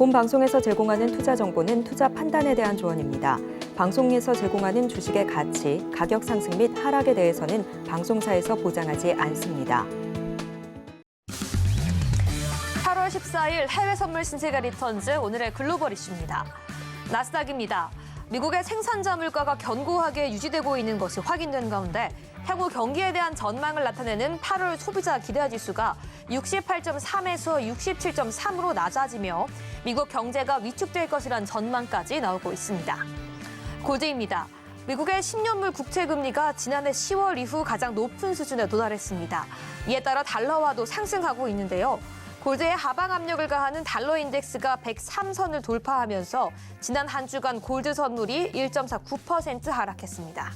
본 방송에서 제공하는 투자 정보는 투자 판단에 대한 조언입니다. 방송에서 제공하는 주식의 가치, 가격 상승 및 하락에 대해서는 방송사에서 보장하지 않습니다. 8월 14일 해외 선물 신세계 리턴즈 오늘의 글로벌 이슈입니다. 나스닥입니다. 미국의 생산자 물가가 견고하게 유지되고 있는 것이 확인된 가운데 향후 경기에 대한 전망을 나타내는 8월 소비자 기대 지수가 68.3에서 67.3으로 낮아지며 미국 경제가 위축될 것이란 전망까지 나오고 있습니다. 골드입니다. 미국의 10년물 국채금리가 지난해 10월 이후 가장 높은 수준에 도달했습니다. 이에 따라 달러화도 상승하고 있는데요. 골드의 하방 압력을 가하는 달러 인덱스가 103선을 돌파하면서 지난 한 주간 골드 선물이 1.49% 하락했습니다.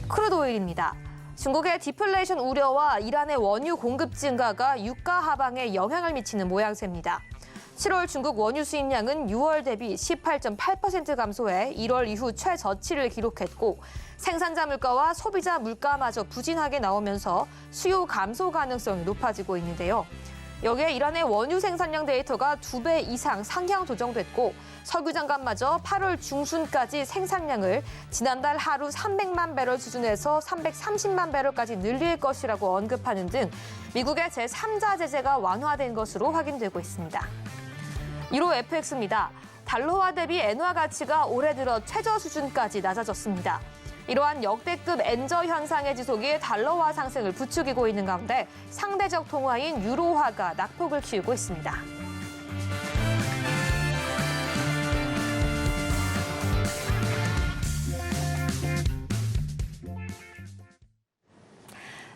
크루드 오일입니다. 중국의 디플레이션 우려와 이란의 원유 공급 증가가 유가 하방에 영향을 미치는 모양새입니다. 7월 중국 원유 수입량은 6월 대비 18.8% 감소해 1월 이후 최저치를 기록했고 생산자 물가와 소비자 물가마저 부진하게 나오면서 수요 감소 가능성이 높아지고 있는데요. 여기에 이란의 원유 생산량 데이터가 2배 이상 상향 조정됐고 석유 장관마저 8월 중순까지 생산량을 지난달 하루 300만 배럴 수준에서 330만 배럴까지 늘릴 것이라고 언급하는 등 미국의 제3자 제재가 완화된 것으로 확인되고 있습니다. 유로 FX입니다. 달러화 대비 엔화 가치가 올해 들어 최저 수준까지 낮아졌습니다. 이러한 역대급 엔저 현상의 지속이 달러화 상승을 부추기고 있는 가운데 상대적 통화인 유로화가 낙폭을 키우고 있습니다.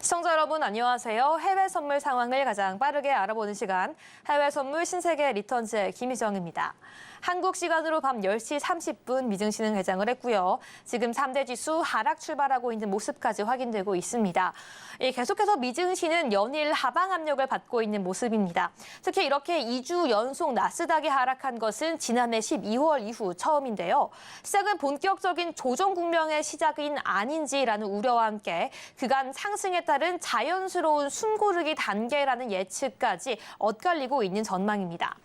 시청자 여러분 안녕하세요. 해외 선물 상황을 가장 빠르게 알아보는 시간 해외 선물 신세계 리턴즈의 김희정입니다. 한국 시간으로 밤 10시 30분 미증시는 개장을 했고요. 지금 3대 지수 하락 출발하고 있는 모습까지 확인되고 있습니다. 계속해서 미증시는 연일 하방 압력을 받고 있는 모습입니다. 특히 이렇게 2주 연속 나스닥이 하락한 것은 지난해 12월 이후 처음인데요. 시장은 본격적인 조정 국면의 시작인 아닌지라는 우려와 함께 그간 상승에 따른 자연스러운 숨고르기 단계라는 예측까지 엇갈리고 있는 전망입니다.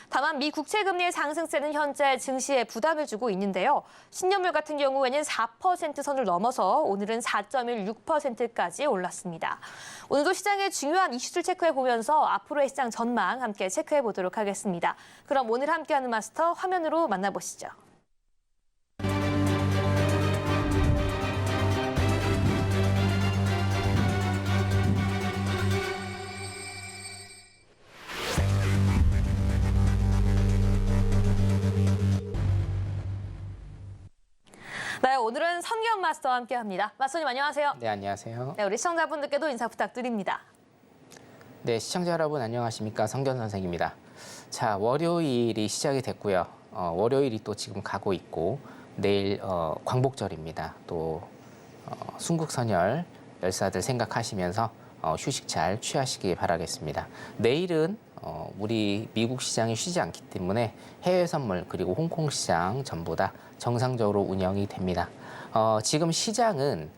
다만 미 국채 금리의 상승세는 현재 증시에 부담을 주고 있는데요. 10년물 같은 경우에는 4% 선을 넘어서 오늘은 4.16%까지 올랐습니다. 오늘도 시장의 중요한 이슈를 체크해 보면서 앞으로의 시장 전망 함께 체크해 보도록 하겠습니다. 그럼 오늘 함께하는 마스터 화면으로 만나보시죠. 네, 오늘은 선기현 마스터와 함께합니다. 마스터님 안녕하세요. 네, 안녕하세요. 네, 우리 시청자분들께도 인사 부탁드립니다. 네, 시청자 여러분 안녕하십니까? 성견 선생입니다. 자, 월요일이 시작이 됐고요. 월요일이 또 지금 가고 있고 내일 광복절입니다. 또 순국선열 열사들 생각하시면서 휴식 잘 취하시기 바라겠습니다. 내일은 우리 미국 시장이 쉬지 않기 때문에 해외 선물 그리고 홍콩 시장 전부 다 정상적으로 운영이 됩니다. 지금 시장은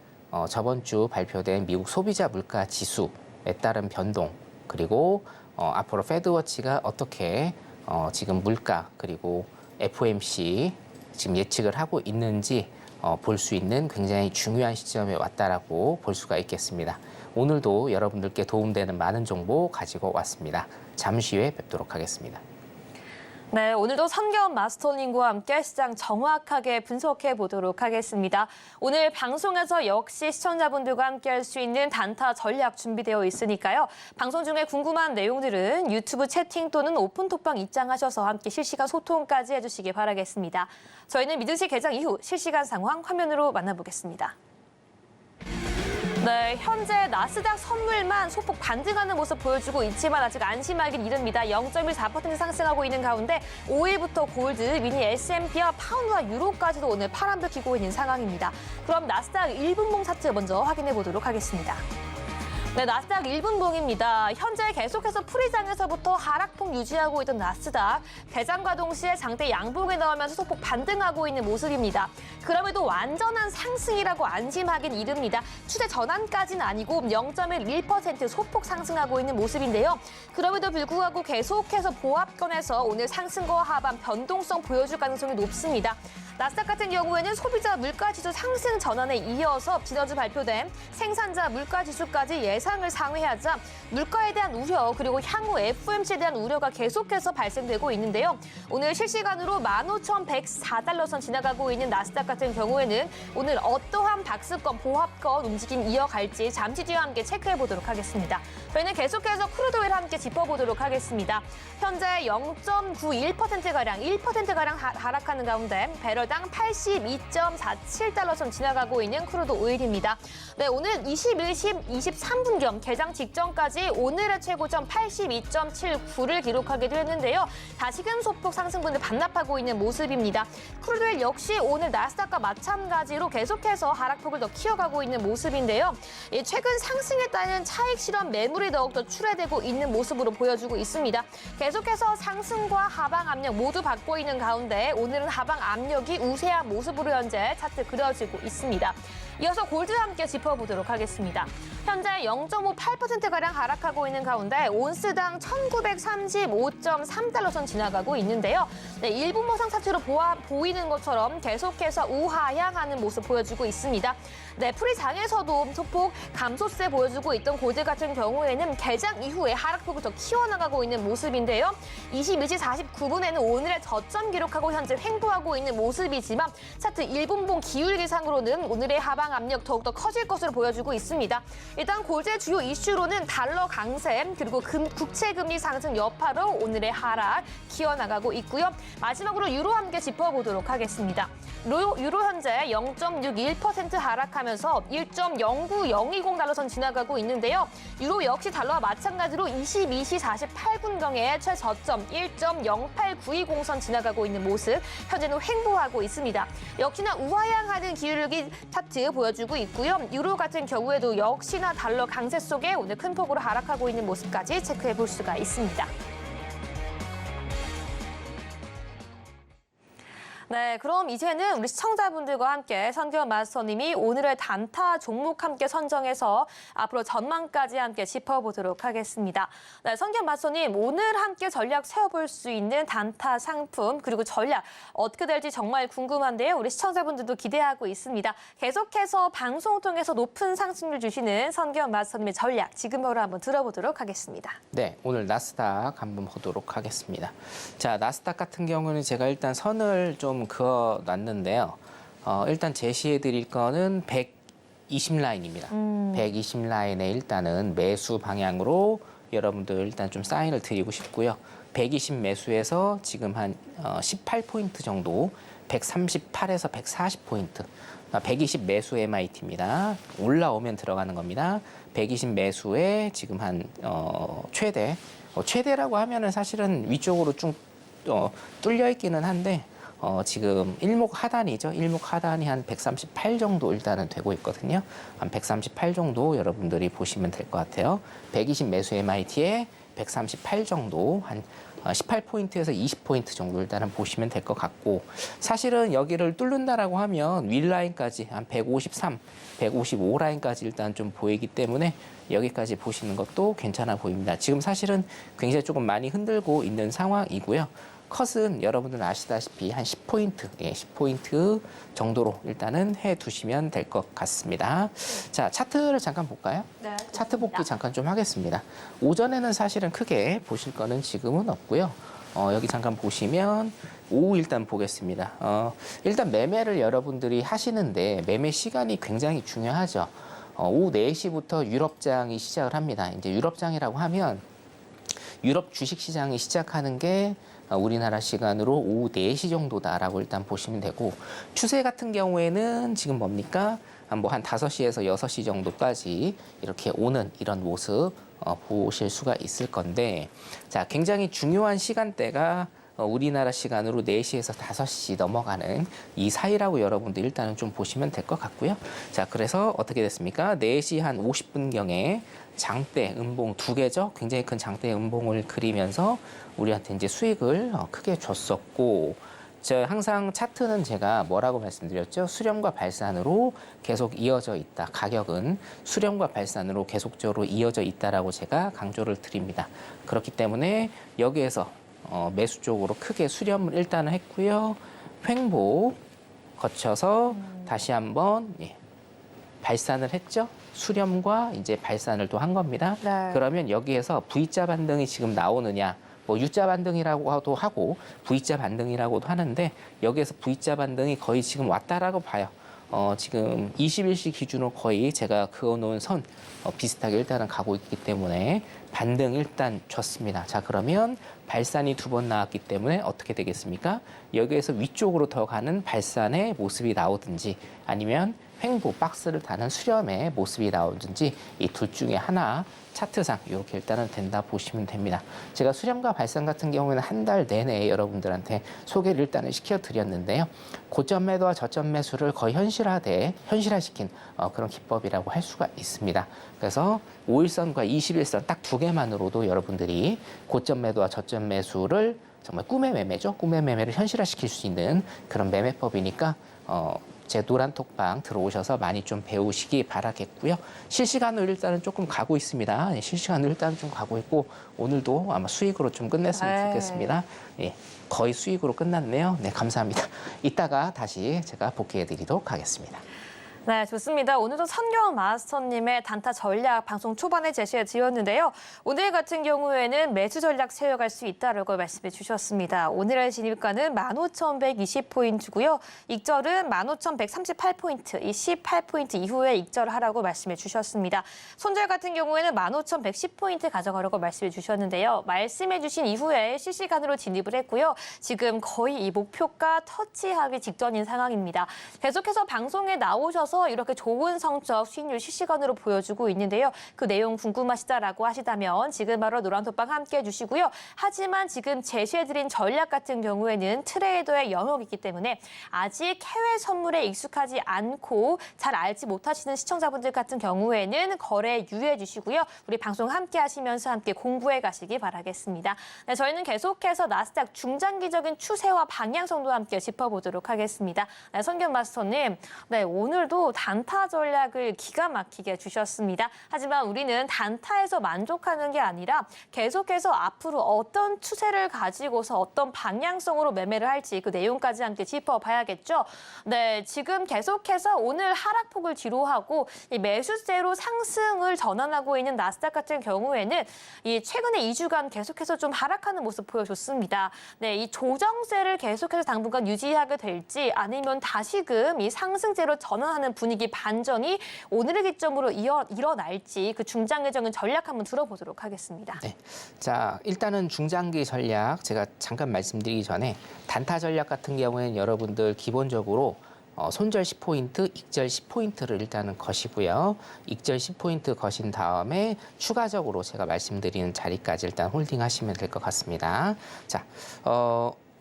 저번 주 발표된 미국 소비자 물가 지수에 따른 변동 그리고 앞으로 패드워치가 어떻게 지금 물가 그리고 FOMC 지금 예측을 하고 있는지 볼 수 있는 굉장히 중요한 시점에 왔다라고 볼 수가 있겠습니다. 오늘도 여러분들께 도움되는 많은 정보 가지고 왔습니다. 잠시 후에 뵙도록 하겠습니다. 네, 오늘도 선기현 마스터님과 함께 시장 정확하게 분석해 보도록 하겠습니다. 오늘 방송에서 역시 시청자분들과 함께 할 수 있는 단타 전략 준비되어 있으니까요. 방송 중에 궁금한 내용들은 유튜브 채팅 또는 오픈톡방 입장하셔서 함께 실시간 소통까지 해주시기 바라겠습니다. 저희는 미증시 개장 이후 실시간 상황 화면으로 만나보겠습니다. 네, 현재 나스닥 선물만 소폭 반등하는 모습 보여주고 있지만 아직 안심하긴 이릅니다. 0.14% 상승하고 있는 가운데 5일부터 골드, 미니 S&P와 파운드와 유로까지도 오늘 파란불 켜고 있는 상황입니다. 그럼 나스닥 1분봉 차트 먼저 확인해 보도록 하겠습니다. 네, 나스닥 1분봉입니다. 현재 계속해서 풀이장에서부터 하락폭 유지하고 있던 나스닥. 개장과 동시에 장대 양봉에 나오면서 소폭 반등하고 있는 모습입니다. 그럼에도 완전한 상승이라고 안심하긴 이릅니다. 추세 전환까지는 아니고 0.1% 소폭 상승하고 있는 모습인데요. 그럼에도 불구하고 계속해서 보합권에서 오늘 상승과 하반 변동성 보여줄 가능성이 높습니다. 나스닥 같은 경우에는 소비자 물가지수 상승 전환에 이어서 지난주 발표된 생산자 물가지수까지 예상을 상회하자 물가에 대한 우려 그리고 향후 FOMC에 대한 우려가 계속해서 발생되고 있는데요. 오늘 실시간으로 15,104달러 선 지나가고 있는 나스닥 같은 경우에는 오늘 어떠한 박스권, 보합권 움직임 이어갈지 잠시 뒤와 함께 체크해 보도록 하겠습니다. 저희는 계속해서 크루드오일 함께 짚어보도록 하겠습니다. 현재 0.91%가량, 1%가량 하락하는 가운데 배럴당 82.47달러 선 지나가고 있는 크루드 오일입니다. 네, 오늘 21시 23분경 개장 직전까지 오늘의 최고점 82.79를 기록하기도 했는데요. 다시금 소폭 상승분을 반납하고 있는 모습입니다. 크루드 오일 역시 오늘 나스닥과 마찬가지로 계속해서 하락폭을 더 키워가고 있는 모습인데요. 최근 상승에 따른 차익 실현 매물이 더욱더 출회되고 있는 모습으로 보여주고 있습니다. 계속해서 상승과 하방 압력 모두 받고 있는 가운데 오늘은 하방 압력이 우세한 모습으로 현재 차트 그려지고 있습니다. 이어서 골드와 함께 짚어보도록 하겠습니다. 현재 0.58%가량 하락하고 있는 가운데 온스당 1,935.3달러 선 지나가고 있는데요. 네, 1분모 상차트로 보이는 것처럼 계속해서 우하향하는 모습 보여주고 있습니다. 네, 풀이장에서도 소폭 감소세 보여주고 있던 골드 같은 경우에는 개장 이후에 하락폭을 더 키워나가고 있는 모습인데요. 22시 49분에는 오늘의 저점 기록하고 현재 횡보하고 있는 모습이지만 차트 1분봉 기울기상으로는 오늘의 하방 압력 더욱더 커질 것으로 보여주고 있습니다. 일단 골드의 주요 이슈로는 달러 강세 그리고 국채금리 상승 여파로 오늘의 하락 키워나가고 있고요. 마지막으로 유로와 함께 짚어보도록 하겠습니다. 유로 현재 0.61% 하락하면서 1.09020달러 선 지나가고 있는데요. 유로 역시 달러와 마찬가지로 22시 48분경에 최저점 1.08920 선 지나가고 있는 모습 현재는 횡보하고 있습니다. 역시나 우하향하는 기울기 차트 보여주고 있고요. 유로 같은 경우에도 역시나 달러 강세 속에 오늘 큰 폭으로 하락하고 있는 모습까지 체크해 볼 수가 있습니다. 네, 그럼 이제는 우리 시청자분들과 함께 선경 마스터님이 오늘의 단타 종목 함께 선정해서 앞으로 전망까지 함께 짚어보도록 하겠습니다. 네, 선경 마스터님, 오늘 함께 전략 세워볼 수 있는 단타 상품 그리고 전략 어떻게 될지 정말 궁금한데요. 우리 시청자분들도 기대하고 있습니다. 계속해서 방송을 통해서 높은 상승률 주시는 선경 마스터님의 전략 지금 바로 한번 들어보도록 하겠습니다. 네, 오늘 나스닥 한번 보도록 하겠습니다. 자, 나스닥 같은 경우는 제가 일단 선을 좀 그어놨는데요. 일단 제시해 드릴 거는 120 라인입니다. 120 라인에 일단은 매수 방향으로 여러분들 일단 좀 사인을 드리고 싶고요. 120 매수에서 지금 한 18포인트 정도, 138에서 140포인트. 120 매수 MIT입니다. 올라오면 들어가는 겁니다. 120 매수에 지금 한 최대라고 하면은 사실은 위쪽으로 쭉 뚫려 있기는 한데 지금 일목 하단이죠. 일목 하단이 한 138 정도 일단은 되고 있거든요. 한 138 정도 여러분들이 보시면 될 것 같아요. 120 매수 MIT에 138 정도 한 18포인트에서 20포인트 정도 일단은 보시면 될 것 같고 사실은 여기를 뚫는다라고 하면 윗라인까지 한 153, 155 라인까지 일단 좀 보이기 때문에 여기까지 보시는 것도 괜찮아 보입니다. 지금 사실은 굉장히 조금 많이 흔들고 있는 상황이고요. 컷은 여러분들 아시다시피 한 10포인트, 10포인트 정도로 일단은 해두시면 될 것 같습니다. 자, 차트를 잠깐 볼까요? 네, 차트 복귀 잠깐 좀 하겠습니다. 오전에는 사실은 크게 보실 거는 지금은 없고요. 여기 잠깐 보시면 오후 일단 보겠습니다. 일단 매매를 여러분들이 하시는데 매매 시간이 굉장히 중요하죠. 오후 4시부터 유럽장이 시작을 합니다. 이제 유럽장이라고 하면 유럽 주식시장이 시작하는 게 우리나라 시간으로 오후 4시 정도다라고 일단 보시면 되고 추세 같은 경우에는 지금 뭡니까? 뭐 한 5시에서 6시 정도까지 이렇게 오는 이런 모습 보실 수가 있을 건데 자, 굉장히 중요한 시간대가 우리나라 시간으로 4시에서 5시 넘어가는 이 사이라고 여러분들 일단은 좀 보시면 될 것 같고요. 자, 그래서 어떻게 됐습니까? 4시 한 50분경에 장대, 음봉 두 개죠. 굉장히 큰 장대 음봉을 그리면서 우리한테 이제 수익을 크게 줬었고, 항상 차트는 제가 뭐라고 말씀드렸죠? 수렴과 발산으로 계속 이어져 있다. 가격은 수렴과 발산으로 계속적으로 이어져 있다라고 제가 강조를 드립니다. 그렇기 때문에 여기에서 매수 쪽으로 크게 수렴을 일단은 했고요. 횡보 거쳐서 다시 한번 발산을 했죠. 수렴과 이제 발산을 또 한 겁니다. 네. 그러면 여기에서 V자 반등이 지금 나오느냐? 뭐 U자 반등이라고도 하고 V자 반등이라고도 하는데 여기에서 V자 반등이 거의 지금 왔다라고 봐요. 지금 21시 기준으로 거의 제가 그어놓은 선 비슷하게 일단은 가고 있기 때문에 반등 일단 줬습니다. 자, 그러면 발산이 두 번 나왔기 때문에 어떻게 되겠습니까? 여기에서 위쪽으로 더 가는 발산의 모습이 나오든지 아니면 횡보 박스를 다는 수렴의 모습이 나오든지 이 둘 중에 하나 차트상 이렇게 일단은 된다 보시면 됩니다. 제가 수렴과 발산 같은 경우에는 한 달 내내 여러분들한테 소개를 일단은 시켜드렸는데요. 고점 매도와 저점 매수를 거의 현실화시킨 그런 기법이라고 할 수가 있습니다. 그래서 5일선과 21선 딱 두 개만으로도 여러분들이 고점 매도와 저점 매수를 정말 꿈의 매매죠. 꿈의 매매를 현실화시킬 수 있는 그런 매매법이니까 제 노란 톡방 들어오셔서 많이 좀 배우시기 바라겠고요. 실시간으로 일단은 조금 가고 있습니다. 실시간으로 일단은 좀 가고 있고 오늘도 아마 수익으로 좀 끝냈으면 좋겠습니다. 예, 거의 수익으로 끝났네요. 네, 감사합니다. 이따가 다시 제가 복귀해 드리도록 하겠습니다. 네, 좋습니다. 오늘도 선경 마스터님의 단타 전략 방송 초반에 제시해 드렸는데요. 오늘 같은 경우에는 매수 전략 세워갈 수 있다라고 말씀해 주셨습니다. 오늘의 진입가는 15,120포인트고요. 익절은 15,138포인트, 이 18포인트 이후에 익절하라고 말씀해 주셨습니다. 손절 같은 경우에는 15,110포인트 가져가라고 말씀해 주셨는데요. 말씀해 주신 이후에 실시간으로 진입을 했고요. 지금 거의 이 목표가 터치하기 직전인 상황입니다. 계속해서 방송에 나오셔서 이렇게 좋은 성적 수익률 실시간으로 보여주고 있는데요. 그 내용 궁금하시다라고 하시다면 지금 바로 노란톡방 함께 해주시고요. 하지만 지금 제시해드린 전략 같은 경우에는 트레이더의 영역이기 때문에 아직 해외 선물에 익숙하지 않고 잘 알지 못하시는 시청자분들 같은 경우에는 거래 유의해 주시고요. 우리 방송 함께 하시면서 함께 공부해 가시기 바라겠습니다. 네, 저희는 계속해서 나스닥 중장기적인 추세와 방향성도 함께 짚어보도록 하겠습니다. 네, 선경 마스터님, 네, 오늘도 단타 전략을 기가 막히게 주셨습니다. 하지만 우리는 단타에서 만족하는 게 아니라 계속해서 앞으로 어떤 추세를 가지고서 어떤 방향성으로 매매를 할지 그 내용까지 함께 짚어봐야겠죠. 네, 지금 계속해서 오늘 하락폭을 뒤로하고 이 매수세로 상승을 전환하고 있는 나스닥 같은 경우에는 이 최근에 2주간 계속해서 좀 하락하는 모습 보여줬습니다. 네, 이 조정세를 계속해서 당분간 유지하게 될지 아니면 다시금 이 상승세로 전환하는 분위기 반전이 오늘을 기점으로 일어날지 그 중장기적인 전략 한번 들어보도록 하겠습니다. 네. 자, 일단은 중장기 전략 제가 잠깐 말씀드리기 전에 단타 전략 같은 경우에는 여러분들 기본적으로 손절 10포인트, 익절 10포인트를 일단은 거시고요. 익절 10포인트 거신 다음에 추가적으로 제가 말씀드리는 자리까지 일단 홀딩하시면 될 것 같습니다. 자,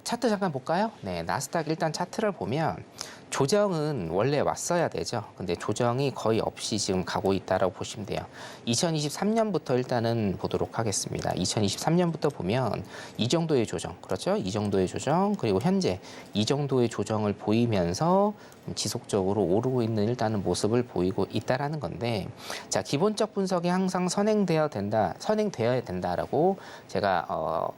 차트 잠깐 볼까요? 네, 나스닥 일단 차트를 보면 조정은 원래 왔어야 되죠. 근데 조정이 거의 없이 지금 가고 있다라고 보시면 돼요. 2023년부터 일단은 보도록 하겠습니다. 2023년부터 보면 이 정도의 조정, 그렇죠? 이 정도의 조정, 그리고 현재 이 정도의 조정을 보이면서 지속적으로 오르고 있는 일단은 모습을 보이고 있다라는 건데, 자, 기본적 분석이 항상 선행되어야 된다라고 제가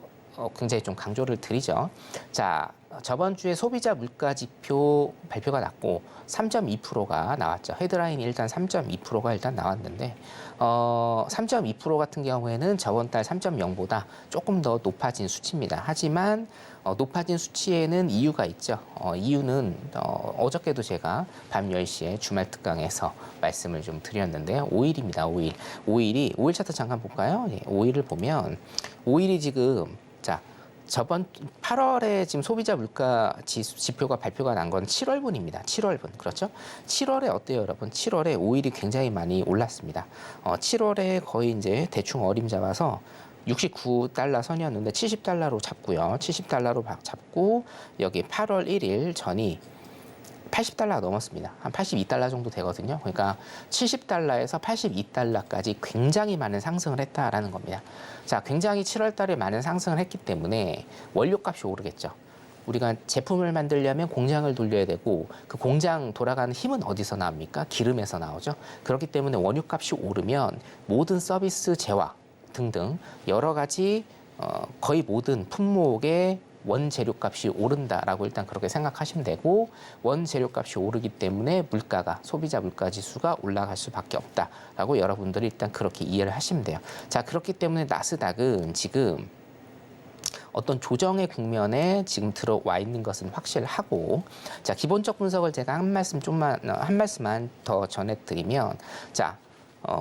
굉장히 좀 강조를 드리죠. 자, 저번 주에 소비자 물가 지표 발표가 났고 3.2%가 나왔죠. 헤드라인이 일단 3.2%가 일단 나왔는데 3.2% 같은 경우에는 저번 달 3.0보다 조금 더 높아진 수치입니다. 하지만 높아진 수치에는 이유가 있죠. 이유는 어저께도 제가 밤 10시에 주말 특강에서 말씀을 좀 드렸는데요. 5일입니다. 5일 차트 잠깐 볼까요? 예, 5일을 보면 5일이 지금 자, 저번 8월에 지금 소비자 물가 지표가 발표가 난 건 7월분입니다. 7월분. 그렇죠? 7월에 어때요, 여러분? 7월에 오일이 굉장히 많이 올랐습니다. 7월에 거의 이제 대충 어림 잡아서 69달러 선이었는데 70달러로 잡고요. 70달러로 잡고 여기 8월 1일 전이 80달러가 넘었습니다. 한 82달러 정도 되거든요. 그러니까 70달러에서 82달러까지 굉장히 많은 상승을 했다라는 겁니다. 자, 굉장히 7월 달에 많은 상승을 했기 때문에 원료값이 오르겠죠. 우리가 제품을 만들려면 공장을 돌려야 되고 그 공장 돌아가는 힘은 어디서 나옵니까? 기름에서 나오죠. 그렇기 때문에 원유값이 오르면 모든 서비스 재화 등등 여러 가지 거의 모든 품목의 원재료값이 오른다라고 일단 그렇게 생각하시면 되고 원재료값이 오르기 때문에 물가가 소비자 물가 지수가 올라갈 수밖에 없다라고 여러분들이 일단 그렇게 이해를 하시면 돼요. 자, 그렇기 때문에 나스닥은 지금 어떤 조정의 국면에 지금 들어와 있는 것은 확실하고 자, 기본적 분석을 제가 한 말씀만 더 전해드리면 자.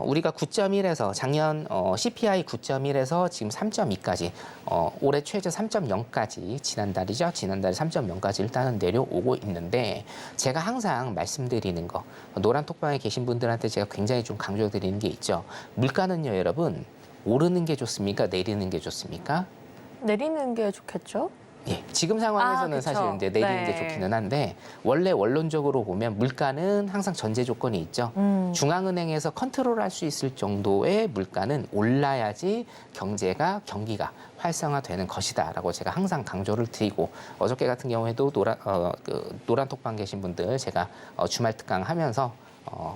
우리가 9.1에서 작년 CPI 9.1에서 지금 3.2까지 올해 최저 3.0까지 지난달이죠. 지난달에 3.0까지 일단은 내려오고 있는데 제가 항상 말씀드리는 거 노란 톡방에 계신 분들한테 제가 굉장히 좀 강조드리는 게 있죠. 물가는요, 여러분 오르는 게 좋습니까? 내리는 게 좋습니까? 내리는 게 좋겠죠? 예, 지금 상황에서는 그쵸. 사실 이제 내리는 네. 게 좋기는 한데 원래 원론적으로 보면 물가는 항상 전제 조건이 있죠. 중앙은행에서 컨트롤할 수 있을 정도의 물가는 올라야지 경기가 활성화되는 것이다라고 제가 항상 강조를 드리고 어저께 같은 경우에도 노란 톡방 계신 분들 제가 주말 특강 하면서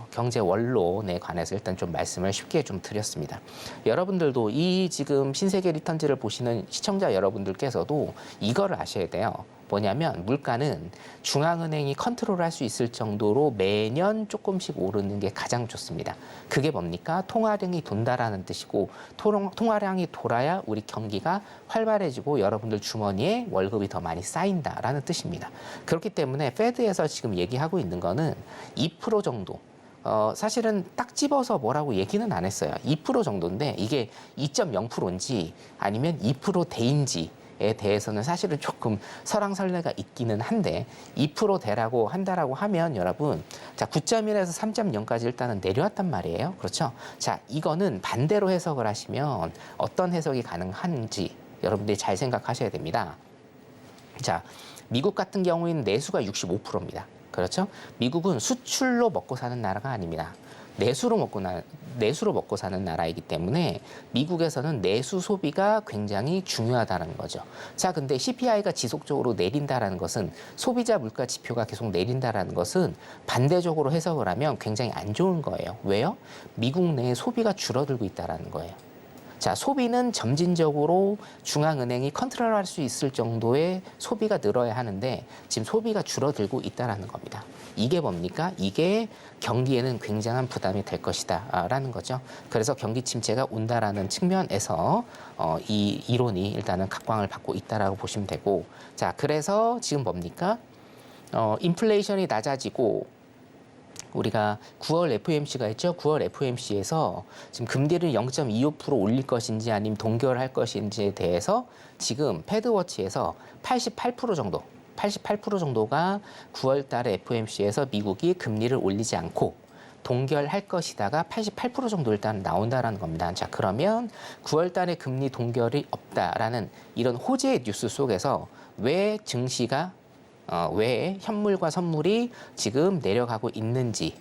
경제 원론에 관해서 일단 좀 말씀을 쉽게 좀 드렸습니다. 여러분들도 이 지금 신세계 리턴즈를 보시는 시청자 여러분들께서도 이거를 아셔야 돼요. 뭐냐면 물가는 중앙은행이 컨트롤할 수 있을 정도로 매년 조금씩 오르는 게 가장 좋습니다. 그게 뭡니까? 통화량이 돈다라는 뜻이고 통화량이 돌아야 우리 경기가 활발해지고 여러분들 주머니에 월급이 더 많이 쌓인다라는 뜻입니다. 그렇기 때문에 페드에서 지금 얘기하고 있는 거는 2% 정도 사실은 딱 집어서 뭐라고 얘기는 안 했어요. 2% 정도인데 이게 2.0%인지 아니면 2%대인지 에 대해서는 사실은 조금 설왕설래가 있기는 한데 2%대라고 한다라고 하면 여러분 자 9.1에서 3.0까지 일단은 내려왔단 말이에요. 그렇죠? 자, 이거는 반대로 해석을 하시면 어떤 해석이 가능한지 여러분들이 잘 생각하셔야 됩니다. 자, 미국 같은 경우에는 내수가 65%입니다. 그렇죠? 미국은 수출로 먹고 사는 나라가 아닙니다. 내수로 먹고 사는 나라이기 때문에 미국에서는 내수 소비가 굉장히 중요하다는 거죠. 자, 근데 CPI가 지속적으로 내린다라는 것은 소비자 물가 지표가 계속 내린다라는 것은 반대적으로 해석을 하면 굉장히 안 좋은 거예요. 왜요? 미국 내에 소비가 줄어들고 있다라는 거예요. 자, 소비는 점진적으로 중앙은행이 컨트롤할 수 있을 정도의 소비가 늘어야 하는데 지금 소비가 줄어들고 있다라는 겁니다. 이게 뭡니까? 이게 경기에는 굉장한 부담이 될 것이다 라는 거죠. 그래서 경기 침체가 온다라는 측면에서 이 이론이 일단은 각광을 받고 있다라고 보시면 되고 자, 그래서 지금 뭡니까? 인플레이션이 낮아지고 우리가 9월 FOMC가 있죠. 9월 FOMC에서 지금 금리를 0.25% 올릴 것인지 아니면 동결할 것인지에 대해서 지금 패드워치에서 88% 정도가 9월 달에 FOMC에서 미국이 금리를 올리지 않고 동결할 것이다가 88% 정도 일단 나온다라는 겁니다. 자, 그러면 9월 달에 금리 동결이 없다라는 이런 호재의 뉴스 속에서 왜 증시가 왜 현물과 선물이 지금 내려가고 있는지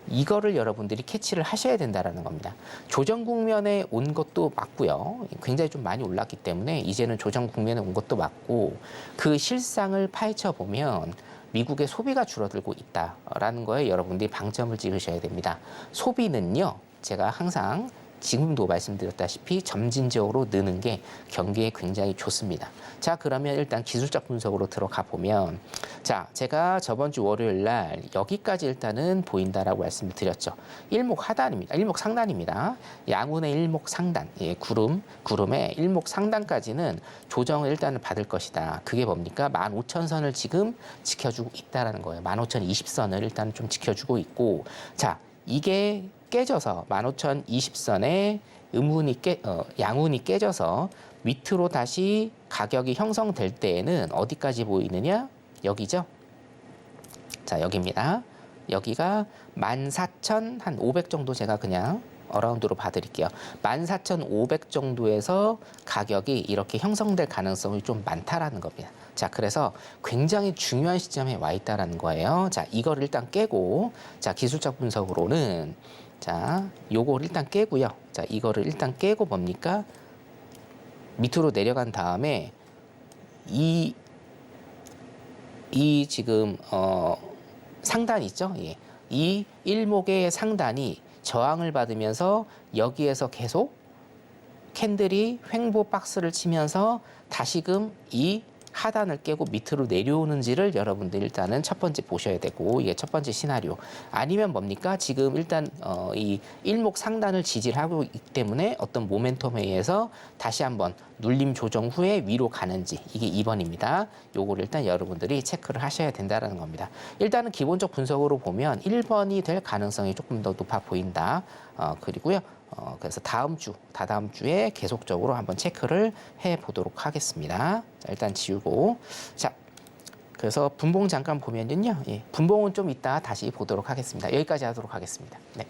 이거를 여러분들이 캐치를 하셔야 된다는 겁니다. 조정 국면에 온 것도 맞고요. 굉장히 좀 많이 올랐기 때문에 이제는 조정 국면에 온 것도 맞고 그 실상을 파헤쳐 보면 미국의 소비가 줄어들고 있다라는 거에 여러분들이 방점을 찍으셔야 됩니다. 소비는요, 제가 항상 지금도 말씀드렸다시피 점진적으로 느는 게 경기에 굉장히 좋습니다. 자, 그러면 일단 기술적 분석으로 들어가 보면 자, 제가 저번 주 월요일 날 여기까지 일단은 보인다라고 말씀을 드렸죠. 일목상단입니다. 양운의 일목상단, 예, 구름의 일목상단까지는 조정을 일단은 받을 것이다. 그게 뭡니까? 15,000선을 지금 지켜주고 있다라는 거예요. 15,020선을 일단 좀 지켜주고 있고 자, 이게 깨져서 15,020선에 양운이 깨져서 밑으로 다시 가격이 형성될 때에는 어디까지 보이느냐? 여기죠. 자, 여기입니다. 여기가 14,500 정도 제가 그냥 어라운드로 봐드릴게요. 14,500 정도에서 가격이 이렇게 형성될 가능성이 좀 많다라는 겁니다. 자, 그래서 굉장히 중요한 시점에 와 있다라는 거예요. 자, 이걸 일단 깨고, 자, 기술적 분석으로는, 자, 요걸 일단 깨고요. 자, 이거를 일단 깨고 뭡니까? 밑으로 내려간 다음에 이 지금 상단 있죠? 예. 이 일목의 상단이 저항을 받으면서 여기에서 계속 캔들이 횡보 박스를 치면서 다시금 이 하단을 깨고 밑으로 내려오는지를 여러분들 일단은 첫 번째 보셔야 되고, 이게 첫 번째 시나리오. 아니면 뭡니까? 지금 일단 이 일목 상단을 지지를 하고 있기 때문에 어떤 모멘텀에 의해서 다시 한번 눌림 조정 후에 위로 가는지, 이게 2번입니다. 요거를 일단 여러분들이 체크를 하셔야 된다는 겁니다. 일단은 기본적 분석으로 보면 1번이 될 가능성이 조금 더 높아 보인다. 그리고요. 그래서 다다음 주에 계속적으로 한번 체크를 해 보도록 하겠습니다. 자, 일단 지우고. 자, 그래서 분봉 잠깐 보면요. 예, 분봉은 좀 이따 다시 보도록 하겠습니다. 여기까지 하도록 하겠습니다. 네.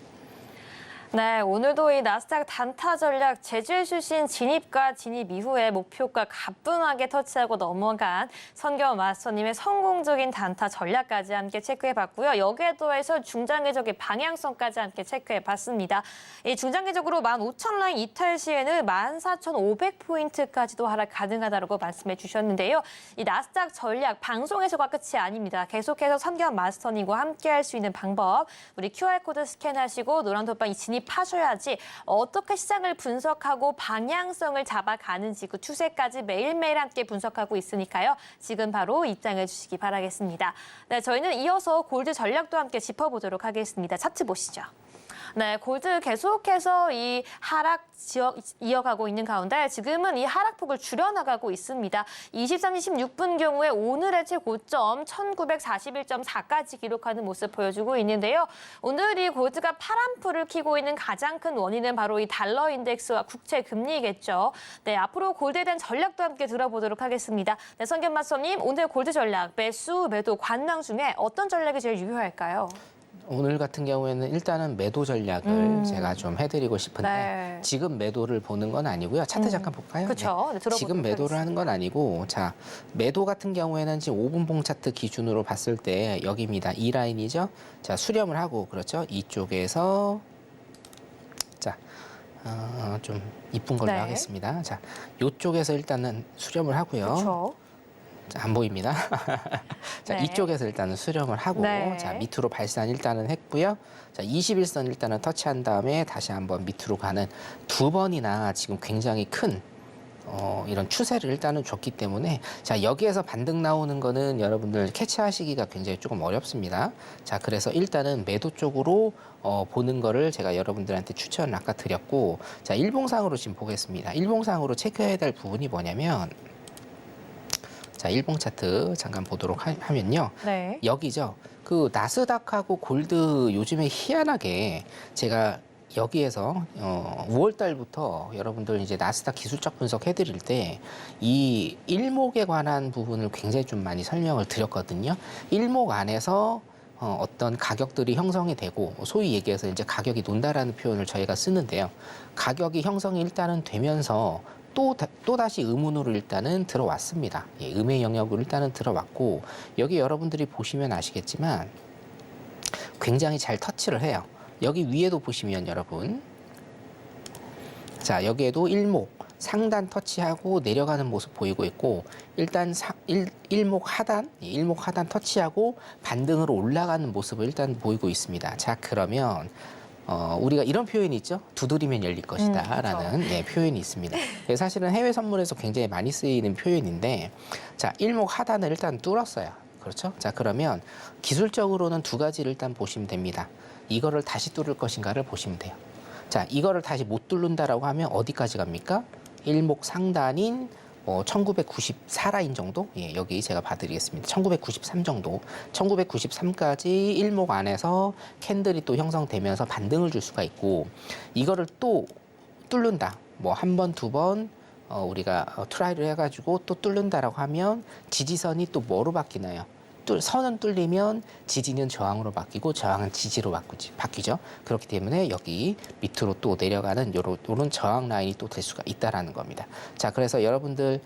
네, 오늘도 이 나스닥 단타 전략 제주에 주신 진입과 진입 이후에 목표가 가뿐하게 터치하고 넘어간 선경 마스터님의 성공적인 단타 전략까지 함께 체크해봤고요. 여기에 더해서 중장기적인 방향성까지 함께 체크해봤습니다. 이 중장기적으로 15,000 라인 이탈 시에는 14,500포인트까지도 하락 가능하다고 말씀해 주셨는데요. 이 나스닥 전략 방송에서가 끝이 아닙니다. 계속해서 선경 마스터님과 함께 할 수 있는 방법, 우리 QR코드 스캔하시고 노란 덧방 진입하셔야지 어떻게 시장을 분석하고 방향성을 잡아가는지 그 추세까지 매일매일 함께 분석하고 있으니까요. 지금 바로 입장해 주시기 바라겠습니다. 네, 저희는 이어서 골드 전략도 함께 짚어보도록 하겠습니다. 차트 보시죠. 네, 골드 계속해서 이 하락 이어가고 있는 가운데 지금은 이 하락폭을 줄여나가고 있습니다. 23시 16분 경우에 오늘의 최고점 1941.4까지 기록하는 모습 보여주고 있는데요. 오늘 이 골드가 파란불을 켜고 있는 가장 큰 원인은 바로 이 달러 인덱스와 국채 금리겠죠. 네, 앞으로 골드에 대한 전략도 함께 들어보도록 하겠습니다. 네, 선경 마스터님, 오늘 골드 전략 매수, 매도, 관망 중에 어떤 전략이 제일 유효할까요? 오늘 같은 경우에는 일단은 매도 전략을 제가 좀 해드리고 싶은데, 네. 지금 매도를 보는 건 아니고요. 차트 잠깐 볼까요? 그렇죠. 네, 들어보도록 지금 매도를 하는 건 아니고, 자, 매도 같은 경우에는 지금 5분봉 차트 기준으로 봤을 때 여기입니다. 이 라인이죠. 자, 수렴을 하고, 그렇죠. 이쪽에서 자, 좀 이쁜 걸로 네. 하겠습니다. 자, 이쪽에서 일단은 수렴을 하고요. 그렇죠. 자, 안 보입니다. 자, 네. 이쪽에서 일단은 수렴을 하고, 네. 자, 밑으로 발산 일단은 했고요. 자, 21선 일단은 터치한 다음에 다시 한번 밑으로 가는 두 번이나 지금 굉장히 큰 이런 추세를 일단은 줬기 때문에, 자, 여기에서 반등 나오는 거는 여러분들 캐치하시기가 굉장히 조금 어렵습니다. 자, 그래서 일단은 매도 쪽으로 보는 거를 제가 여러분들한테 추천을 아까 드렸고, 자, 일봉상으로 지금 보겠습니다. 일봉상으로 체크해야 될 부분이 뭐냐면, 자, 일봉 차트 잠깐 보도록 하면요. 네. 여기죠. 그 나스닥하고 골드 요즘에 희한하게 제가 여기에서 5월 달부터 여러분들 이제 나스닥 기술적 분석 해드릴 때 이 일목에 관한 부분을 굉장히 좀 많이 설명을 드렸거든요. 일목 안에서 어떤 가격들이 형성이 되고, 소위 얘기해서 이제 가격이 논다라는 표현을 저희가 쓰는데요. 가격이 형성이 일단은 되면서 또다시 음운으로 일단은 들어왔습니다. 예, 음의 영역으로 일단은 들어왔고, 여기 여러분들이 보시면 아시겠지만 굉장히 잘 터치를 해요. 여기 위에도 보시면 여러분, 자, 여기에도 일목 상단 터치하고 내려가는 모습 보이고 있고, 일단 일목 하단 터치하고 반등으로 올라가는 모습을 일단 보이고 있습니다. 자, 그러면 우리가 이런 표현이 있죠. 두드리면 열릴 것이다 라는 표현이 있습니다. 사실은 해외 선물에서 굉장히 많이 쓰이는 표현인데, 자, 일목 하단을 일단 뚫었어요. 그렇죠? 자, 그러면 기술적으로는 두 가지를 일단 보시면 됩니다. 이거를 다시 뚫을 것인가를 보시면 돼요. 자, 이거를 다시 못 뚫는다라고 하면 어디까지 갑니까? 일목 상단인 1994라인 정도? 예, 여기 제가 봐드리겠습니다. 1993 정도. 1993까지 일목 안에서 캔들이 또 형성되면서 반등을 줄 수가 있고, 이거를 또 뚫는다. 뭐 한 번, 두 번 우리가 트라이를 해가지고 또 뚫는다라고 하면 지지선이 또 뭐로 바뀌나요? 선은 뚫리면 지지는 저항으로 바뀌고 저항은 지지로 바뀌죠. 그렇기 때문에 여기 밑으로 또 내려가는 요런 저항 라인이 또 될 수가 있다라는 겁니다. 자, 그래서 여러분들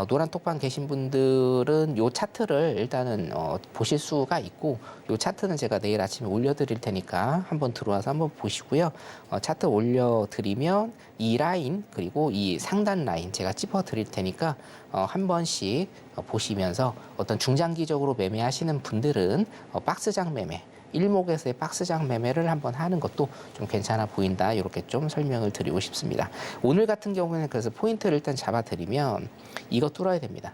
노란 톡방 계신 분들은 요 차트를 일단은 보실 수가 있고, 요 차트는 제가 내일 아침에 올려드릴 테니까 한번 들어와서 한번 보시고요. 차트 올려드리면 이 라인 그리고 이 상단 라인 제가 짚어드릴 테니까 한 번씩 보시면서 어떤 중장기적으로 매매하시는 분들은 박스장 매매, 일목에서의 박스장 매매를 한번 하는 것도 좀 괜찮아 보인다. 이렇게 좀 설명을 드리고 싶습니다. 오늘 같은 경우에는 그래서 포인트를 일단 잡아드리면 이거 뚫어야 됩니다.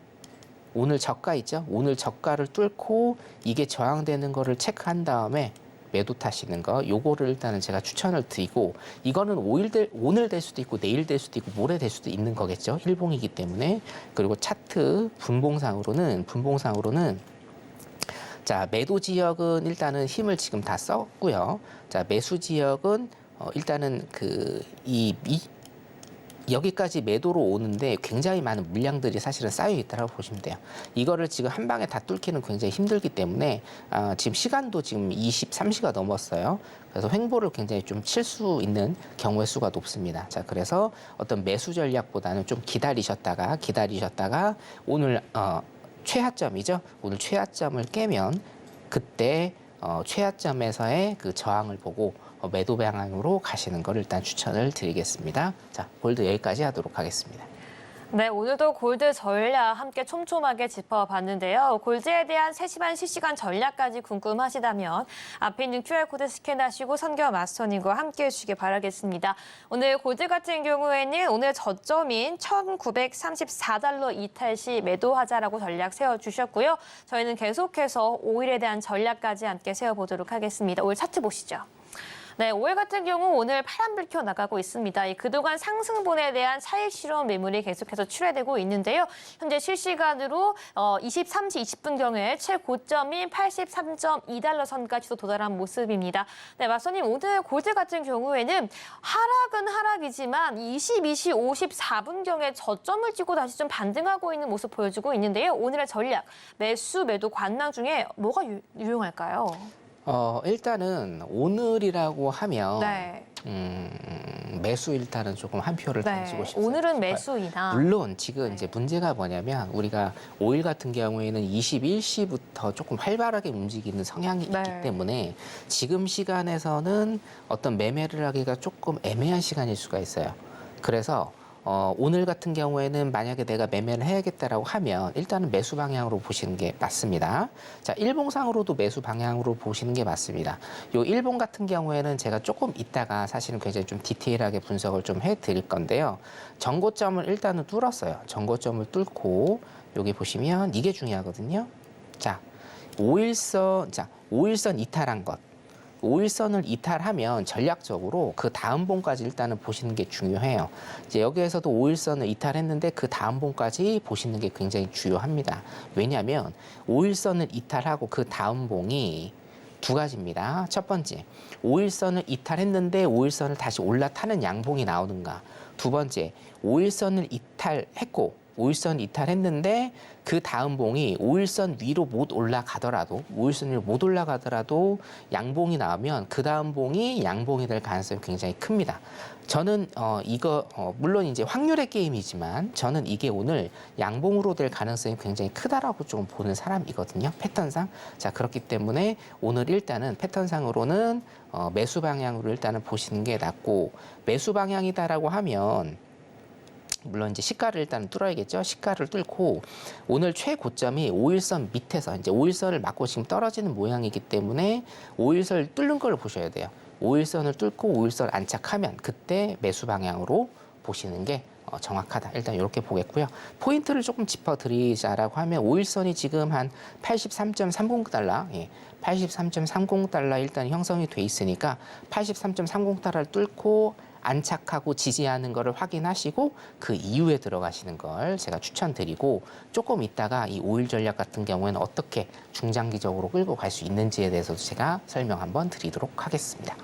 오늘 저가 있죠? 오늘 저가를 뚫고 이게 저항되는 거를 체크한 다음에 매도 타시는 거, 요거를 일단은 제가 추천을 드리고, 이거는 오늘 될 수도 있고 내일 될 수도 있고 모레 될 수도 있는 거겠죠. 일봉이기 때문에. 그리고 차트 분봉상으로는 자, 매도 지역은 일단은 힘을 지금 다 썼고요. 자, 매수 지역은 일단은 여기까지 매도로 오는데 굉장히 많은 물량들이 사실은 쌓여 있다고 보시면 돼요. 이거를 지금 한 방에 다 뚫기는 굉장히 힘들기 때문에 지금 시간도 지금 23시가 넘었어요. 그래서 횡보를 굉장히 좀 칠 수 있는 경우의 수가 높습니다. 자, 그래서 어떤 매수 전략보다는 좀 기다리셨다가 오늘 최하점이죠. 오늘 최하점을 깨면 그때 최하점에서의 그 저항을 보고 매도 방향으로 가시는 걸 일단 추천을 드리겠습니다. 자, 골드 여기까지 하도록 하겠습니다. 네, 오늘도 골드 전략 함께 촘촘하게 짚어봤는데요. 골드에 대한 세심한 실시간 전략까지 궁금하시다면 앞에 있는 QR코드 스캔하시고 선경 마스터님과 함께 해주시기 바라겠습니다. 오늘 골드 같은 경우에는 오늘 저점인 1934달러 이탈 시 매도하자라고 전략 세워주셨고요. 저희는 계속해서 오일에 대한 전략까지 함께 세워보도록 하겠습니다. 오일 차트 보시죠. 네, 오일 같은 경우 오늘 파란불 켜 나가고 있습니다. 그동안 상승분에 대한 차익 실현 매물이 계속해서 출회되고 있는데요. 현재 실시간으로 23시 20분경에 최고점인 83.2달러 선까지도 도달한 모습입니다. 네, 마스터님, 오늘 골드 같은 경우에는 하락은 하락이지만 22시 54분경에 저점을 찍고 다시 좀 반등하고 있는 모습 보여주고 있는데요. 오늘의 전략, 매수, 매도 관망 중에 뭐가 유용할까요? 일단은 오늘이라고 하면 네. 매수 일단은 조금 한 표를 던지고 싶어요. 오늘은 매수이나. 물론 지금 이제 문제가 뭐냐면 우리가 오일 같은 경우에는 21시부터 조금 활발하게 움직이는 성향이 있기 때문에 지금 시간에서는 어떤 매매를 하기가 조금 애매한 시간일 수가 있어요. 그래서 오늘 같은 경우에는 만약에 내가 매매를 해야겠다라고 하면 일단은 매수 방향으로 보시는 게 맞습니다. 자, 일봉상으로도 매수 방향으로 보시는 게 맞습니다. 요 일봉 같은 경우에는 제가 조금 이따가 사실은 굉장히 좀 디테일하게 분석을 좀 해드릴 건데요. 전고점을 일단은 뚫었어요. 전고점을 뚫고 여기 보시면 이게 중요하거든요. 자, 5일선 이탈한 것. 5일선을 이탈하면 전략적으로 그 다음 봉까지 일단은 보시는 게 중요해요. 이제 여기에서도 5일선을 이탈했는데 그 다음 봉까지 보시는 게 굉장히 중요합니다. 왜냐하면 5일선을 이탈하고 그 다음 봉이 두 가지입니다. 첫 번째, 5일선을 이탈했는데 5일선을 다시 올라타는 양봉이 나오는가. 두 번째, 5일선을 이탈했는데 그 다음 봉이 5일선 위로 못 올라가더라도 양봉이 나오면 그 다음 봉이 양봉이 될 가능성이 굉장히 큽니다. 저는 물론 이제 확률의 게임이지만 저는 이게 오늘 양봉으로 될 가능성이 굉장히 크다라고 좀 보는 사람이거든요. 패턴상. 자, 그렇기 때문에 오늘 일단은 패턴상으로는 매수 방향으로 일단은 보시는 게 낫고, 매수 방향이다라고 하면 물론 이제 시가를 일단 뚫어야겠죠. 시가를 뚫고 오늘 최고점이 5일선 밑에서 이제 5일선을 맞고 지금 떨어지는 모양이기 때문에 5일선을 뚫는 걸 보셔야 돼요. 5일선을 뚫고 5일선을 안착하면 그때 매수 방향으로 보시는 게 정확하다. 일단 이렇게 보겠고요. 포인트를 조금 짚어드리자라고 하면 5일선이 지금 한 83.30달러, 83.30달러 일단 형성이 돼 있으니까 83.30달러를 뚫고 안착하고 지지하는 거를 확인하시고 그 이후에 들어가시는 걸 제가 추천드리고, 조금 있다가 이 5일 전략 같은 경우에는 어떻게 중장기적으로 끌고 갈 수 있는지에 대해서도 제가 설명 한번 드리도록 하겠습니다.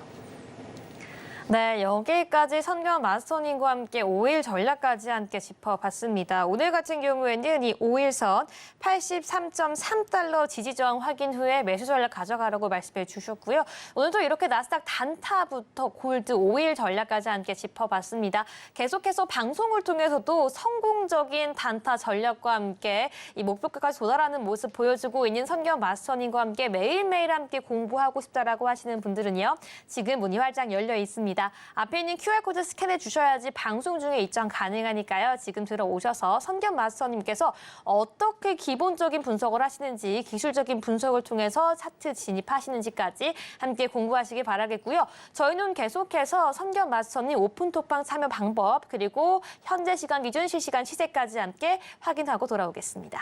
네, 여기까지 선경 마스터님과 함께 5일 전략까지 함께 짚어봤습니다. 오늘 같은 경우에는 이 5일선 83.3달러 지지 저항 확인 후에 매수 전략 가져가라고 말씀해 주셨고요. 오늘도 이렇게 나스닥 단타부터 골드 5일 전략까지 함께 짚어봤습니다. 계속해서 방송을 통해서도 성공적인 단타 전략과 함께 이 목표가까지 도달하는 모습 보여주고 있는 선경 마스터님과 함께 매일매일 함께 공부하고 싶다라고 하시는 분들은요. 지금 문이 활짝 열려 있습니다. 앞에 있는 QR코드 스캔해 주셔야지 방송 중에 입장 가능하니까요. 지금 들어오셔서 선경 마스터님께서 어떻게 기본적인 분석을 하시는지 기술적인 분석을 통해서 차트 진입하시는지까지 함께 공부하시기 바라겠고요. 저희는 계속해서 선경 마스터님 오픈톡방 참여 방법 그리고 현재 시간 기준 실시간 시세까지 함께 확인하고 돌아오겠습니다.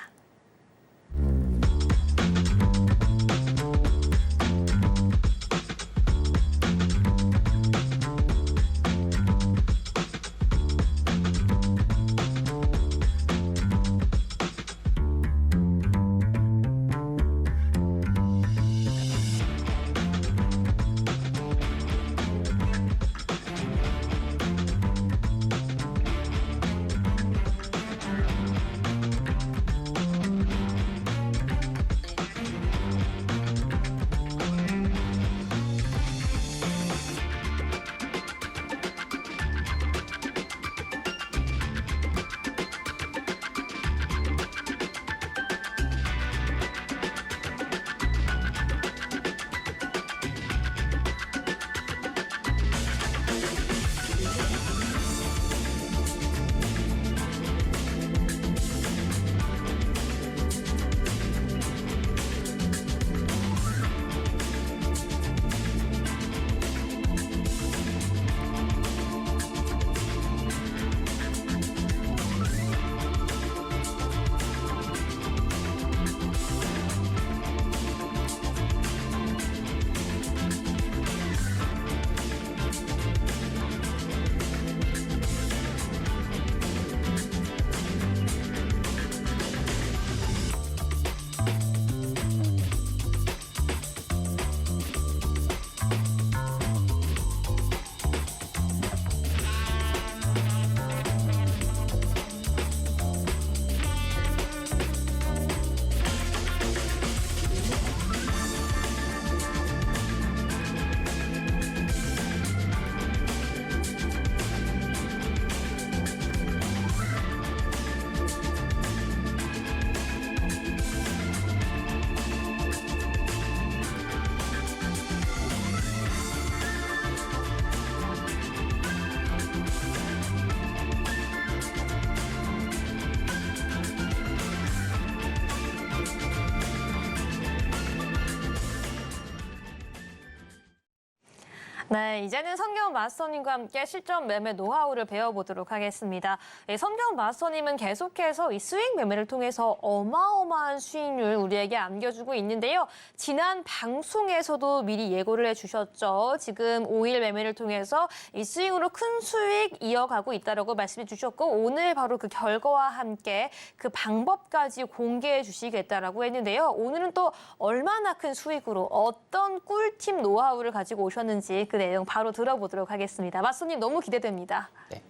네, 이제는 선경 마스터님과 함께 실전 매매 노하우를 배워보도록 하겠습니다. 선경 마스터님은 계속해서 이 스윙 매매를 통해서 어마어마한 수익률 우리에게 안겨주고 있는데요. 지난 방송에서도 미리 예고를 해주셨죠. 지금 5일 매매를 통해서 이 스윙으로 큰 수익 이어가고 있다고 말씀해 주셨고 오늘 바로 그 결과와 함께 그 방법까지 공개해 주시겠다라고 했는데요. 오늘은 또 얼마나 큰 수익으로 어떤 꿀팁 노하우를 가지고 오셨는지 그 내용 바로 들어보도록 하겠습니다. 마스터님 너무 기대됩니다. 네.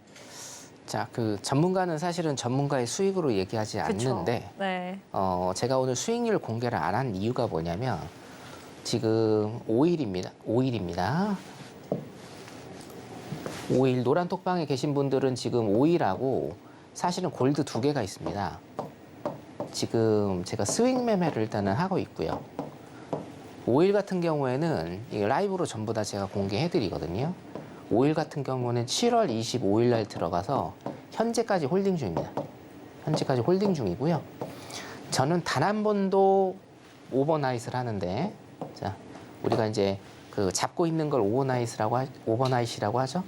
자, 그 전문가는 사실은 전문가의 수익으로 얘기하지 않는데 네. 제가 오늘 수익률 공개를 안 한 이유가 뭐냐면 지금 5일입니다. 5일 노란 톡방에 계신 분들은 지금 5일하고 사실은 골드 2개가 있습니다. 지금 제가 스윙 매매를 일단은 하고 있고요. 5일 같은 경우에는 이게 라이브로 전부 다 제가 공개해 드리거든요. 5일 같은 경우는 7월 25일 날 들어가서 현재까지 홀딩 중입니다. 현재까지 홀딩 중이고요. 저는 단 한 번도 오버나잇을 하는데, 자, 우리가 이제 그 잡고 있는 걸 오버나잇이라고 하죠.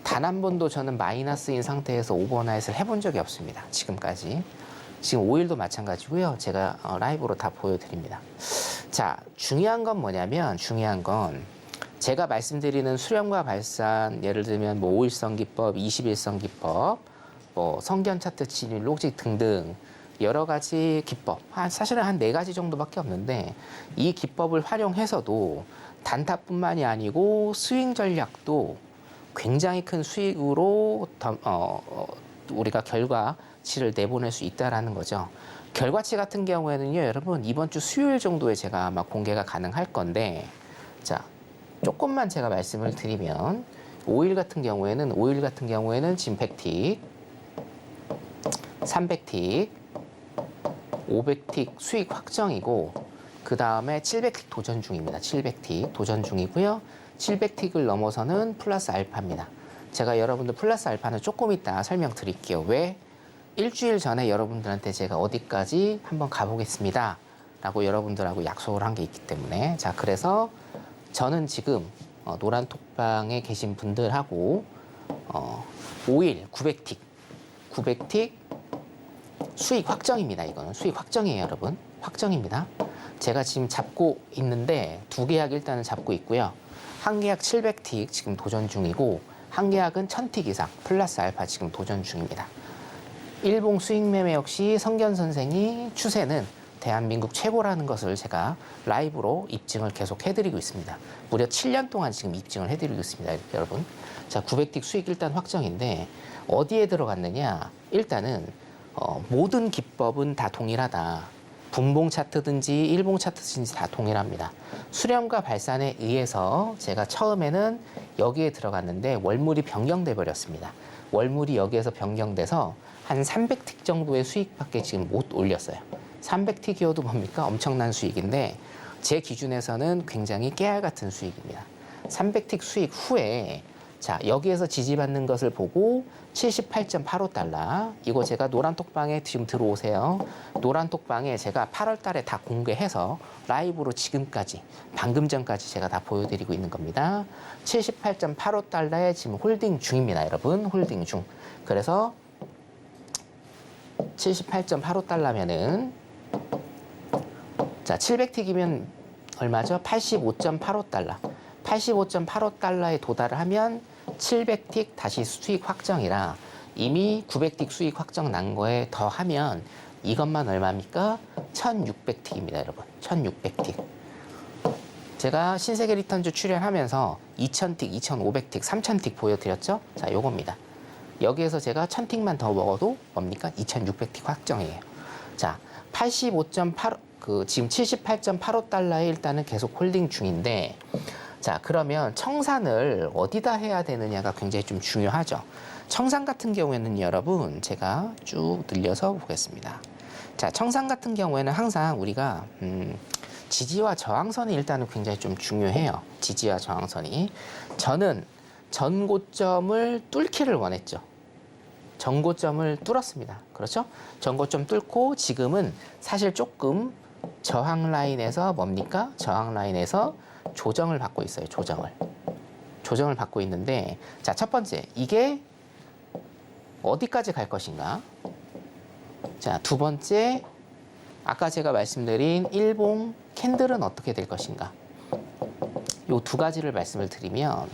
단 한 번도 저는 마이너스인 상태에서 오버나잇을 해본 적이 없습니다. 지금까지. 지금 5일도 마찬가지고요. 제가 라이브로 다 보여드립니다. 자, 중요한 건 뭐냐면 제가 말씀드리는 수렴과 발산, 예를 들면 뭐 5일선 기법, 21선 기법, 뭐 성견 차트 진입, 로직 등등 여러 가지 기법, 사실은 한 4가지 정도밖에 없는데 이 기법을 활용해서도 단타뿐만이 아니고 스윙 전략도 굉장히 큰 수익으로 우리가 결과치를 내보낼 수 있다라는 거죠. 결과치 같은 경우에는요, 여러분 이번 주 수요일 정도에 제가 아마 공개가 가능할 건데, 자 조금만 제가 말씀을 드리면 오일 같은 경우에는 지금 100틱, 300틱, 500틱 수익 확정이고, 그 다음에 700틱 도전 중입니다. 700틱 도전 중이고요. 700틱을 넘어서는 플러스 알파입니다. 제가 여러분들 플러스 알파는 조금 이따 설명드릴게요. 왜? 일주일 전에 여러분들한테 제가 어디까지 한번 가보겠습니다 라고 여러분들하고 약속을 한 게 있기 때문에, 자 그래서 저는 지금 노란 톡방에 계신 분들하고 오일 900틱 수익 확정입니다. 이거는 수익 확정이에요, 여러분. 확정입니다. 제가 지금 잡고 있는데 두 계약 일단은 잡고 있고요. 한 계약 700틱 지금 도전 중이고, 한 계약은 1000틱 이상 플러스 알파 지금 도전 중입니다. 일봉 수익 매매 역시 성견 선생이 추세는 대한민국 최고라는 것을 제가 라이브로 입증을 계속 해드리고 있습니다. 무려 7년 동안 지금 입증을 해드리고 있습니다, 여러분. 자, 900틱 수익 일단 확정인데 어디에 들어갔느냐? 일단은 모든 기법은 다 동일하다. 분봉 차트든지 일봉 차트든지 다 동일합니다. 수렴과 발산에 의해서 제가 처음에는 여기에 들어갔는데 월물이 변경돼 버렸습니다. 월물이 여기에서 변경돼서 한 300틱 정도의 수익밖에 지금 못 올렸어요. 300틱이어도 뭡니까? 엄청난 수익인데 제 기준에서는 굉장히 깨알 같은 수익입니다. 300틱 수익 후에 자 여기에서 지지받는 것을 보고 78.85달러, 이거 제가 노란톡방에 지금 들어오세요. 노란톡방에 제가 8월 달에 다 공개해서 라이브로 지금까지 방금 전까지 제가 다 보여드리고 있는 겁니다. 78.85달러에 지금 홀딩 중입니다, 여러분. 홀딩 중. 그래서 78.85달러면은 자 700틱이면 얼마죠? 85.85달러. 85.85달러에 도달을 하면 700틱 다시 수익 확정이라 이미 900틱 수익 확정 난 거에 더하면 이것만 얼마입니까? 1600틱입니다, 여러분. 1600틱. 제가 신세계 리턴즈 출연하면서 2000틱, 2500틱, 3000틱 보여드렸죠? 자, 요겁니다. 여기에서 제가 1000틱만 더 먹어도 뭡니까? 2600틱 확정이에요. 자, 85.8, 지금 78.85달러에 일단은 계속 홀딩 중인데, 자, 그러면 청산을 어디다 해야 되느냐가 굉장히 좀 중요하죠. 청산 같은 경우에는 여러분, 제가 쭉 늘려서 보겠습니다. 자, 청산 같은 경우에는 항상 우리가, 지지와 저항선이 일단은 굉장히 좀 중요해요. 지지와 저항선이. 저는 전고점을 뚫기를 원했죠. 전고점을 뚫었습니다. 그렇죠? 전고점 뚫고 지금은 사실 조금 저항 라인에서 뭡니까? 저항 라인에서 조정을 받고 있어요. 조정을 받고 있는데, 자, 첫 번째, 이게 어디까지 갈 것인가? 자, 두 번째, 아까 제가 말씀드린 일봉 캔들은 어떻게 될 것인가? 요 두 가지를 말씀을 드리면,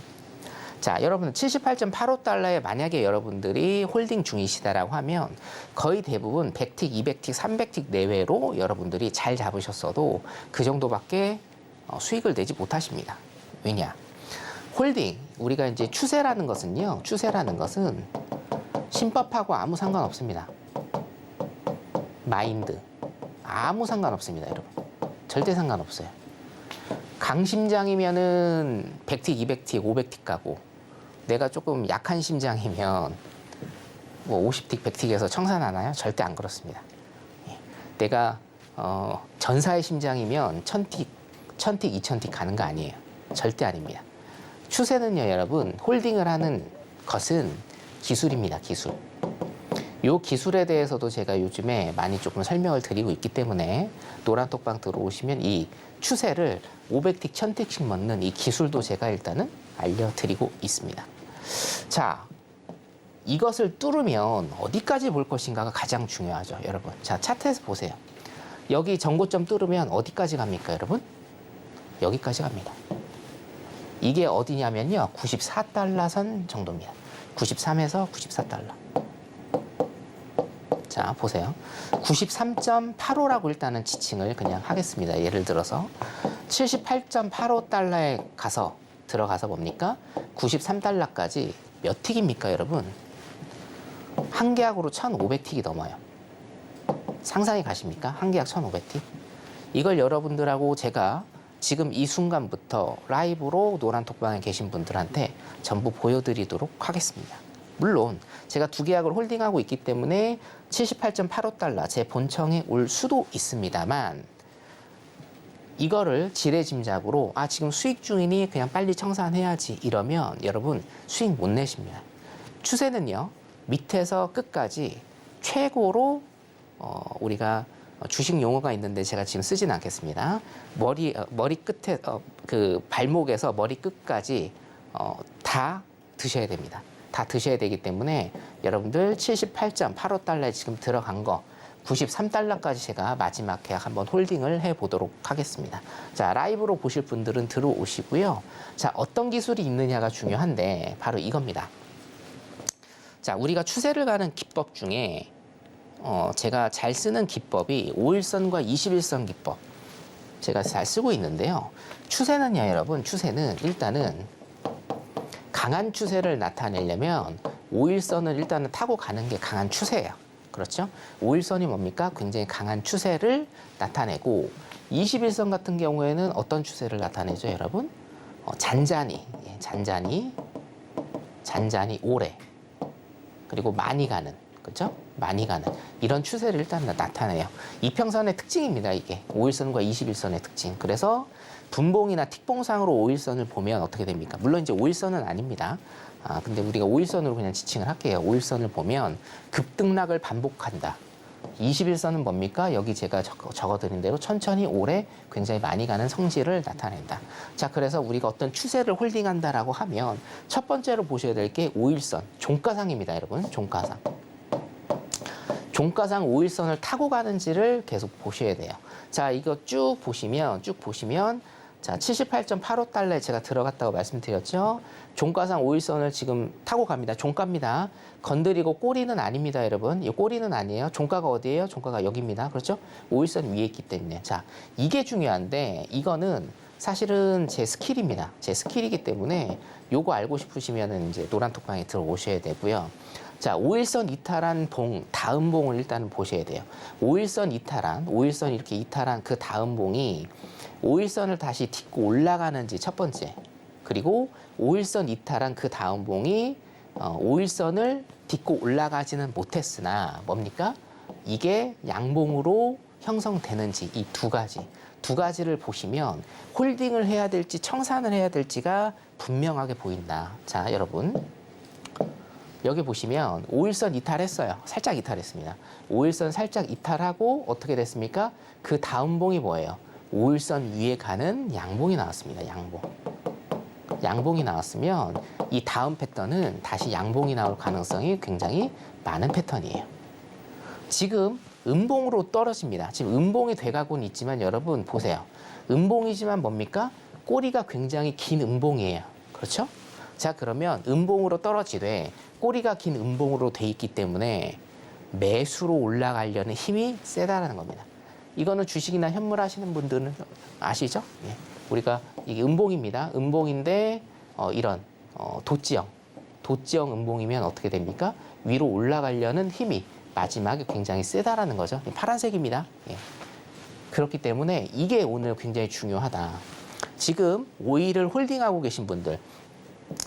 자, 여러분 78.85달러에 만약에 여러분들이 홀딩 중이시다라고 하면 거의 대부분 100틱, 200틱, 300틱 내외로 여러분들이 잘 잡으셨어도 그 정도밖에 수익을 내지 못하십니다. 왜냐? 홀딩, 우리가 이제 추세라는 것은요, 추세라는 것은 신법하고 아무 상관없습니다. 마인드, 아무 상관없습니다, 여러분. 절대 상관없어요. 강심장이면은 100틱, 200틱, 500틱 가고, 내가 조금 약한 심장이면 뭐 50틱, 100틱에서 청산하나요? 절대 안 그렇습니다. 내가 전사의 심장이면 1000틱, 2000틱 가는 거 아니에요. 절대 아닙니다. 추세는요, 여러분, 홀딩을 하는 것은 기술입니다, 기술. 요 기술에 대해서도 제가 요즘에 많이 조금 설명을 드리고 있기 때문에 노란톡방 들어오시면 이 추세를 500틱, 1000틱씩 먹는 이 기술도 제가 일단은 알려드리고 있습니다. 자, 이것을 뚫으면 어디까지 볼 것인가가 가장 중요하죠, 여러분. 자, 차트에서 보세요. 여기 전고점 뚫으면 어디까지 갑니까, 여러분? 여기까지 갑니다. 이게 어디냐면요, 94달러 선 정도입니다. 93에서 94달러. 자, 보세요. 93.85라고 일단은 지칭을 그냥 하겠습니다. 예를 들어서 78.85달러에 가서 들어가서 뭡니까? 93달러까지 몇 틱입니까, 여러분? 한 계약으로 1,500틱이 넘어요. 상상이 가십니까? 한 계약 1,500틱? 이걸 여러분들하고 제가 지금 이 순간부터 라이브로 노란톡방에 계신 분들한테 전부 보여드리도록 하겠습니다. 물론 제가 두 계약을 홀딩하고 있기 때문에 78.85달러 제 본청에 올 수도 있습니다만 이거를 지레짐작으로 지금 수익 중이니 그냥 빨리 청산해야지 이러면 여러분 수익 못 내십니다. 추세는요. 밑에서 끝까지 최고로 우리가 주식 용어가 있는데 제가 지금 쓰진 않겠습니다. 머리 끝에 그 발목에서 머리 끝까지 다 드셔야 됩니다. 다 드셔야 되기 때문에 여러분들 78.85달러에 지금 들어간 거 93달러까지 제가 마지막 계약 한번 홀딩을 해보도록 하겠습니다. 자, 라이브로 보실 분들은 들어오시고요. 자, 어떤 기술이 있느냐가 중요한데 바로 이겁니다. 자, 우리가 추세를 가는 기법 중에 제가 잘 쓰는 기법이 5일선과 21선 기법 제가 잘 쓰고 있는데요. 추세는요, 여러분, 추세는 일단은 강한 추세를 나타내려면 5일선을 일단은 타고 가는 게 강한 추세예요. 그렇죠? 5일선이 뭡니까? 굉장히 강한 추세를 나타내고 21선 같은 경우에는 어떤 추세를 나타내죠, 여러분? 잔잔히 오래 그리고 많이 가는, 그렇죠? 많이 가는 이런 추세를 일단 나타내요. 이평선의 특징입니다. 이게 5일선과 21선의 특징. 그래서 분봉이나 틱봉상으로 5일선을 보면 어떻게 됩니까? 물론 이제 5일선은 아닙니다. 근데 우리가 5일선으로 그냥 지칭을 할게요. 5일선을 보면 급등락을 반복한다. 21선은 뭡니까? 여기 제가 적어드린 대로 천천히 오래 굉장히 많이 가는 성질을 나타낸다. 자, 그래서 우리가 어떤 추세를 홀딩한다라고 하면 첫 번째로 보셔야 될 게 5일선, 종가상입니다, 여러분. 종가상. 종가상 5일선을 타고 가는지를 계속 보셔야 돼요. 자, 이거 쭉 보시면 자, 78.85달러에 제가 들어갔다고 말씀드렸죠. 종가상 5일선을 지금 타고 갑니다. 종가입니다. 건드리고 꼬리는 아닙니다, 여러분. 이 꼬리는 아니에요. 종가가 어디예요? 종가가 여기입니다. 그렇죠? 5일선 위에 있기 때문에. 자, 이게 중요한데 이거는 사실은 제 스킬입니다. 제 스킬이기 때문에 요거 알고 싶으시면은 이제 노란톡방에 들어오셔야 되고요. 자, 5일선 이탈한 봉, 다음 봉을 일단은 보셔야 돼요. 5일선 이렇게 이탈한 그 다음 봉이 5일선을 다시 딛고 올라가는지 첫 번째. 그리고 5일선 이탈한 그 다음 봉이 5일선을 딛고 올라가지는 못했으나 뭡니까? 이게 양봉으로 형성되는지 이 두 가지를 보시면 홀딩을 해야 될지 청산을 해야 될지가 분명하게 보인다. 자, 여러분. 여기 보시면 5일선 이탈했어요. 살짝 이탈했습니다. 5일선 살짝 이탈하고 어떻게 됐습니까? 그 다음 봉이 뭐예요? 5일선 위에 가는 양봉이 나왔습니다. 양봉이 나왔으면 이 다음 패턴은 다시 양봉이 나올 가능성이 굉장히 많은 패턴이에요. 지금 음봉으로 떨어집니다. 지금 음봉이 돼가고는 있지만 여러분 보세요. 음봉이지만 뭡니까? 꼬리가 굉장히 긴 음봉이에요. 그렇죠? 자, 그러면 음봉으로 떨어지되 꼬리가 긴 음봉으로 돼 있기 때문에 매수로 올라가려는 힘이 세다라는 겁니다. 이거는 주식이나 현물 하시는 분들은 아시죠? 예. 우리가 이게 음봉입니다. 음봉인데 이런 도지형 음봉이면 어떻게 됩니까? 위로 올라가려는 힘이 마지막에 굉장히 세다라는 거죠. 파란색입니다. 예. 그렇기 때문에 이게 오늘 굉장히 중요하다. 지금 5일을 홀딩하고 계신 분들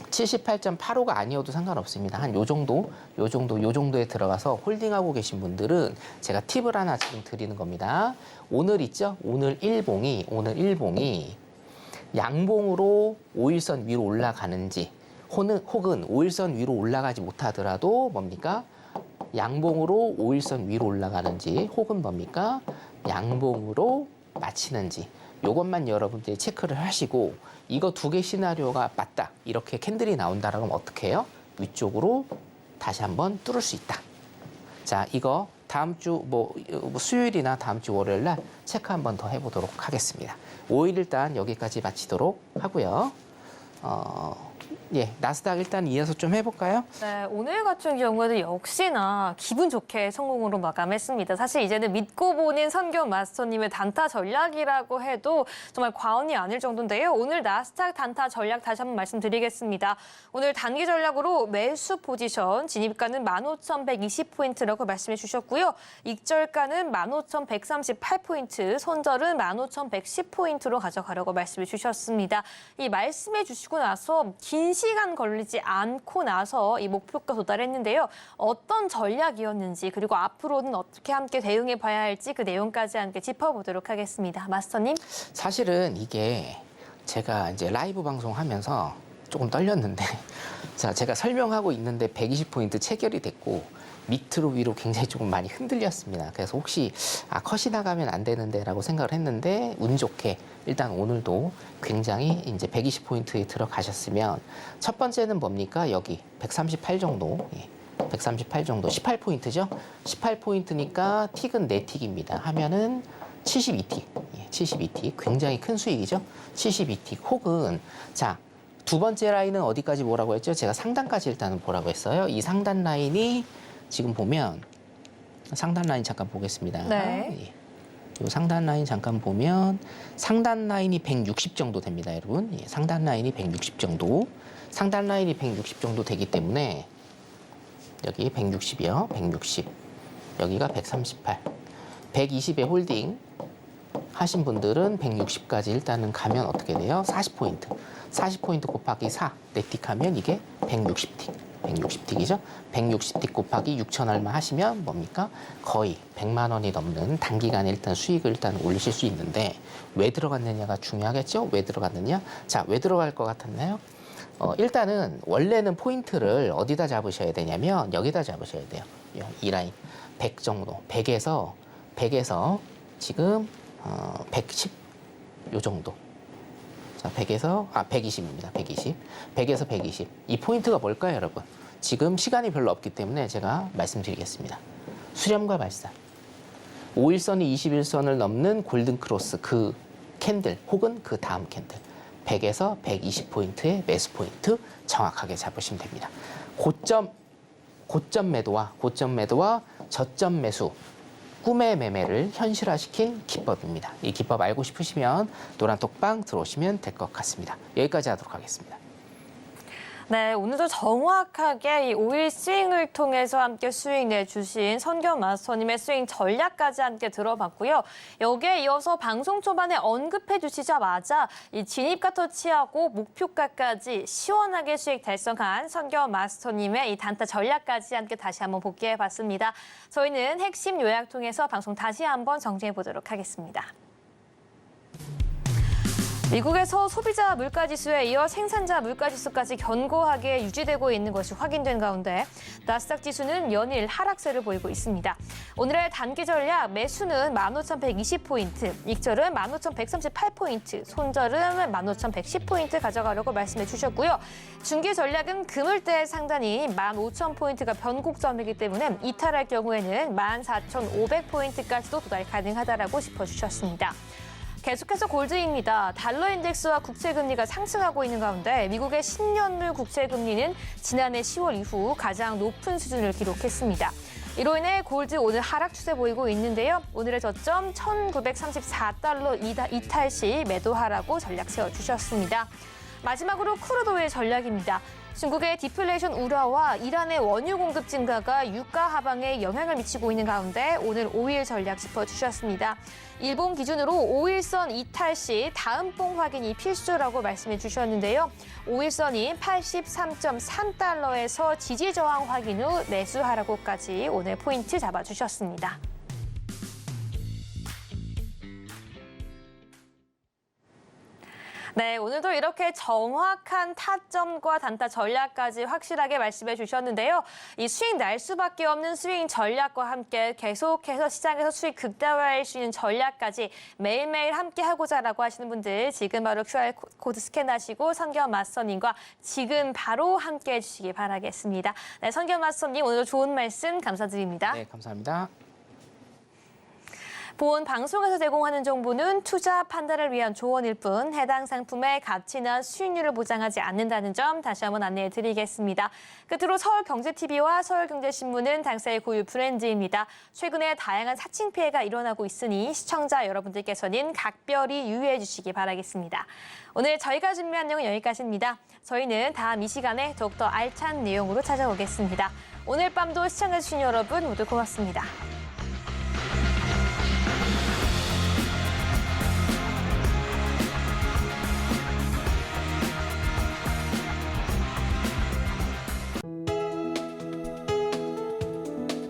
78.85가 아니어도 상관없습니다. 한 요 정도에 들어가서 홀딩하고 계신 분들은 제가 팁을 하나 지금 드리는 겁니다. 오늘 있죠? 오늘 1봉이 양봉으로 5일선 위로 올라가는지 혹은 5일선 위로 올라가지 못하더라도 뭡니까? 양봉으로 5일선 위로 올라가는지 혹은 뭡니까? 양봉으로 마치는지 이것만 여러분들이 체크를 하시고 이거 두 개 시나리오가 맞다. 이렇게 캔들이 나온다라고 하면 어떻게 해요? 위쪽으로 다시 한번 뚫을 수 있다. 자, 이거 다음 주 수요일이나 다음 주 월요일 날 체크 한번 더 해보도록 하겠습니다. 5일 일단 여기까지 마치도록 하고요. 예, 나스닥 일단 이어서 좀 해볼까요? 네, 오늘 같은 경우에는 역시나 기분 좋게 성공으로 마감했습니다. 사실 이제는 믿고 보는 선경 마스터님의 단타 전략이라고 해도 정말 과언이 아닐 정도인데요. 오늘 나스닥 단타 전략 다시 한번 말씀드리겠습니다. 오늘 단기 전략으로 매수 포지션 진입가는 15,120포인트라고 말씀해 주셨고요. 익절가는 15,138포인트, 손절은 15,110포인트로 가져가려고 말씀해 주셨습니다. 이 말씀해 주시고 나서 긴 시간 걸리지 않고 나서 이 목표가 도달했는데요. 어떤 전략이었는지 그리고 앞으로는 어떻게 함께 대응해 봐야 할지 그 내용까지 함께 짚어보도록 하겠습니다. 마스터님. 사실은 이게 제가 이제 라이브 방송하면서 조금 떨렸는데 자, 제가 설명하고 있는데 120포인트 체결이 됐고 밑으로 위로 굉장히 조금 많이 흔들렸습니다. 그래서 혹시 컷이 나가면 안 되는데라고 생각을 했는데 운 좋게 일단 오늘도 굉장히 이제 120포인트에 들어가셨으면 첫 번째는 뭡니까? 여기 138 정도. 138 정도 18포인트죠. 18포인트니까 틱은 4틱입니다. 하면은 72틱. 72틱. 굉장히 큰 수익이죠. 72틱 혹은 자, 두 번째 라인은 어디까지 보라고 했죠? 제가 상단까지 일단은 보라고 했어요. 이 상단 라인이 지금 보면 상단 라인 잠깐 보겠습니다. 네. 이 상단 라인 잠깐 보면 상단 라인이 160 정도 됩니다, 여러분. 상단 라인이 160 정도. 상단 라인이 160 정도 되기 때문에 여기 160이요. 160. 여기가 138. 120에 홀딩 하신 분들은 160까지 일단은 가면 어떻게 돼요? 40포인트. 40포인트 곱하기 4. 네틱 하면 이게 160틱. 160틱이죠. 160틱 곱하기 6천 얼마 하시면 뭡니까? 거의 100만 원이 넘는 단기간에 일단 수익을 일단 올리실 수 있는데 왜 들어갔느냐가 중요하겠죠? 왜 들어갔느냐? 자, 왜 들어갈 것 같았나요? 일단은 원래는 포인트를 어디다 잡으셔야 되냐면 여기다 잡으셔야 돼요. 이 라인 100 정도. 100에서 지금 110 요 정도. 자, 100에서 120입니다. 120. 100에서 120. 이 포인트가 뭘까요, 여러분? 지금 시간이 별로 없기 때문에 제가 말씀드리겠습니다. 수렴과 발산. 5일선이 21선을 넘는 골든 크로스 그 캔들 혹은 그 다음 캔들. 100에서 120포인트의 매수 포인트 정확하게 잡으시면 됩니다. 고점 매도와 저점 매수 꿈의 매매를 현실화시킨 기법입니다. 이 기법 알고 싶으시면 노란톡방 들어오시면 될 것 같습니다. 여기까지 하도록 하겠습니다. 네, 오늘도 정확하게 이 5일 스윙을 통해서 함께 수익 내주신 선경 마스터님의 스윙 전략까지 함께 들어봤고요. 여기에 이어서 방송 초반에 언급해 주시자마자 이 진입가 터치하고 목표가까지 시원하게 수익 달성한 선경 마스터님의 이 단타 전략까지 함께 다시 한번 복귀해 봤습니다. 저희는 핵심 요약 통해서 방송 다시 한번 정리해 보도록 하겠습니다. 미국에서 소비자 물가지수에 이어 생산자 물가지수까지 견고하게 유지되고 있는 것이 확인된 가운데 나스닥 지수는 연일 하락세를 보이고 있습니다. 오늘의 단기 전략 매수는 15,120포인트, 익절은 15,138포인트, 손절은 15,110포인트 가져가려고 말씀해 주셨고요. 중기 전략은 그물대 상단이 15,000포인트가 변곡점이기 때문에 이탈할 경우에는 14,500포인트까지도 도달 가능하다라고 짚어주셨습니다. 계속해서 골드입니다. 달러 인덱스와 국채금리가 상승하고 있는 가운데 미국의 10년물 국채금리는 지난해 10월 이후 가장 높은 수준을 기록했습니다. 이로 인해 골드 오늘 하락 추세 보이고 있는데요. 오늘의 저점 1,934달러 이탈 시 매도하라고 전략 세워주셨습니다. 마지막으로 크루드 오일 전략입니다. 중국의 디플레이션 우려와 이란의 원유 공급 증가가 유가 하방에 영향을 미치고 있는 가운데 오늘 5일 전략 짚어주셨습니다. 일본 기준으로 5일선 이탈 시 다음 봉 확인이 필수라고 말씀해 주셨는데요. 5일선이 83.3달러에서 지지 저항 확인 후 매수하라고까지 오늘 포인트 잡아주셨습니다. 네, 오늘도 이렇게 정확한 타점과 단타 전략까지 확실하게 말씀해 주셨는데요. 이 수익 날 수밖에 없는 스윙 전략과 함께 계속해서 시장에서 수익 극대화할 수 있는 전략까지 매일매일 함께 하고자라고 하시는 분들 지금 바로 QR코드 스캔하시고 선경 마스터님과 지금 바로 함께 해주시기 바라겠습니다. 네, 선경 마스터님 오늘도 좋은 말씀 감사드립니다. 네, 감사합니다. 본 방송에서 제공하는 정보는 투자 판단을 위한 조언일 뿐 해당 상품의 가치나 수익률을 보장하지 않는다는 점 다시 한번 안내해 드리겠습니다. 끝으로 서울경제TV와 서울경제신문은 당사의 고유 브랜드입니다. 최근에 다양한 사칭 피해가 일어나고 있으니 시청자 여러분들께서는 각별히 유의해 주시기 바라겠습니다. 오늘 저희가 준비한 내용은 여기까지입니다. 저희는 다음 이 시간에 더욱더 알찬 내용으로 찾아오겠습니다. 오늘 밤도 시청해주신 여러분 모두 고맙습니다.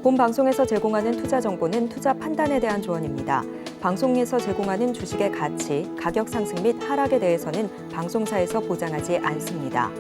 본 방송에서 제공하는 투자 정보는 투자 판단에 대한 조언입니다. 방송에서 제공하는 주식의 가치, 가격 상승 및 하락에 대해서는 방송사에서 보장하지 않습니다.